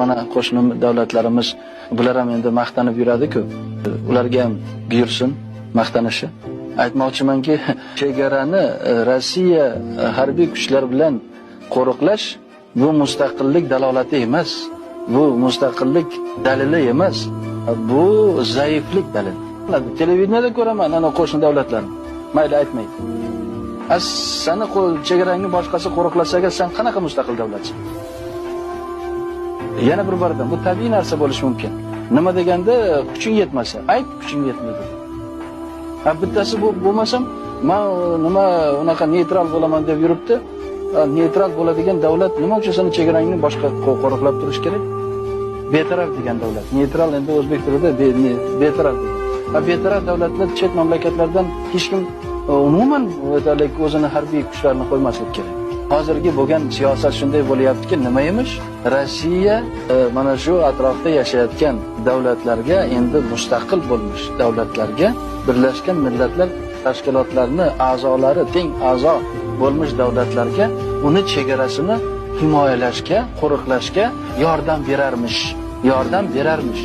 Mana qo'shni davlatlarimiz bular ham endi maqtanib yuradi-ku. Ularga ham buyursin maqtanishi. Aytmoqchimanki, chegarani Rossiya harbiy kuchlar bilan qo'riqlash bu mustaqillik dalolati emas. Bu mustaqillik dalili emas. Bu zaiflik dalili. Televideniyada ko'raman ana qo'shni davlatlarni. Mayli aytmaydi. Seni chegarangni boshqasi qo'riqlasaga sen qanaqa mustaqil davlatsan? Yana bir baradan bu tabiiy narsa bo'lishi mumkin. Nima deganda kuching yetmasa, ayt kuching yetmaydi. Bittasi bu bo'lmasam, men nima unaqa neytral bo'laman deb yuribdi. Neytral bo'ladigan davlat nima uchun seni chegarangni boshqa qo'riqlab turish kerak? Betaraf degan davlat. Neytral endi o'zbek tilida betaraf degan. Betaraf davlatlar chet mamlakatlardan hech kim umuman o'zini harbiy kuchlarini qo'ymaslik kerak. Hozirgi bo'lgan siyosat shunday bo'lyaptiki, nima emish? Rossiya mana shu atrofda yashayotgan davlatlarga, endi mustaqil bo'lmish davlatlarga, Birlashgan Millatlar tashkilotlarining a'zolari, teng a'zo bo'lmish davlatlarga uni chegarasini himoyalashga, qo'riqlashga yordam berarmish.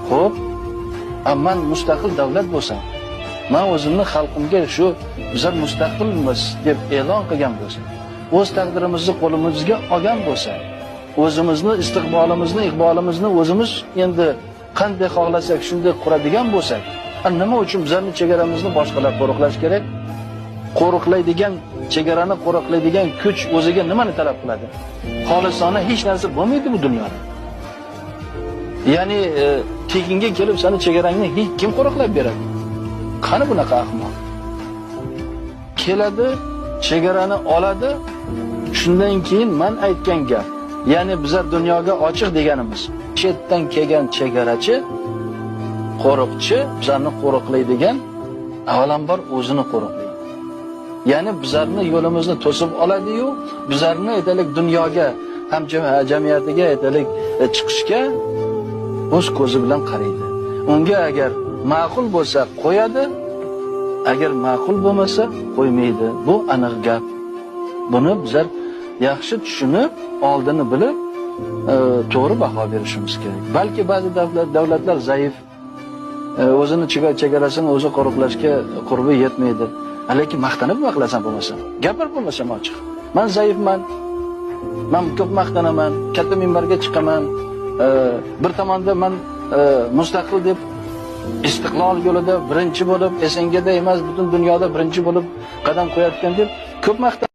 Xo'p, men mustaqil davlat bo'lsam, men o'zimni xalqimga shu bizlar mustaqilmiz deb e'lon qilgan bo'lsam, o'z taqdirimizni qo'limizga olgan bo'lsak, o'zimizni iqbolimizni o'zimiz endi qanday xohlasak shunday quradigan bo'lsak, nima uchun bizlarning chegaramizni boshqalar qo'riqlash kerak? Chegarani qo'riqlaydigan kuch o'ziga nimani talab qiladi? Xolisona hech narsa bo'lmaydi bu dunyoda. Ya'ni tekinga kelib seni chegarangni kim qo'riqlab beradi? Qani bunaqa ahmoq? Keladi, chegarani oladi. Shundan keyin men aytgan gap, ya'ni bizlar dunyoga ochiq deganimiz, chetdan kelgan chegarachi, qo'riqchi bizlarni qo'riqlaydigan avvalambor o'zini qo'riqlaydi. Ya'ni bizlarni yo'limizni to'sib oladi-yu, bizlarni aytaylik dunyoga, ham jamiyatiga aytaylik chiqishga o'z ko'zi bilan qaraydi. Unga agar ma'qul bo'lsa qo'yadi, agar ma'qul bo'lmasa qo'ymaydi. Bu aniq gap. Buni bizlar yaxshi tushunib, oldini bilib, to'g'ri baho berishimiz kerak. Balki ba'zi davlatlar zaif, o'zini chegarasini o'zi qo'riqlashga qurbi yetmaydi. Lekin maqtanib nima qilasan bo'lmasa? Gapir bo'lmasam ochiq. Men zaifman. Men ko'p maqtanaman, katta minbarga chiqaman. Bir tomonda men mustaqil deb istiqlol yo'lida birinchi bo'lib, esingada emas, butun dunyoda birinchi bo'lib qadam qo'yayotgan deb ko'p maqtan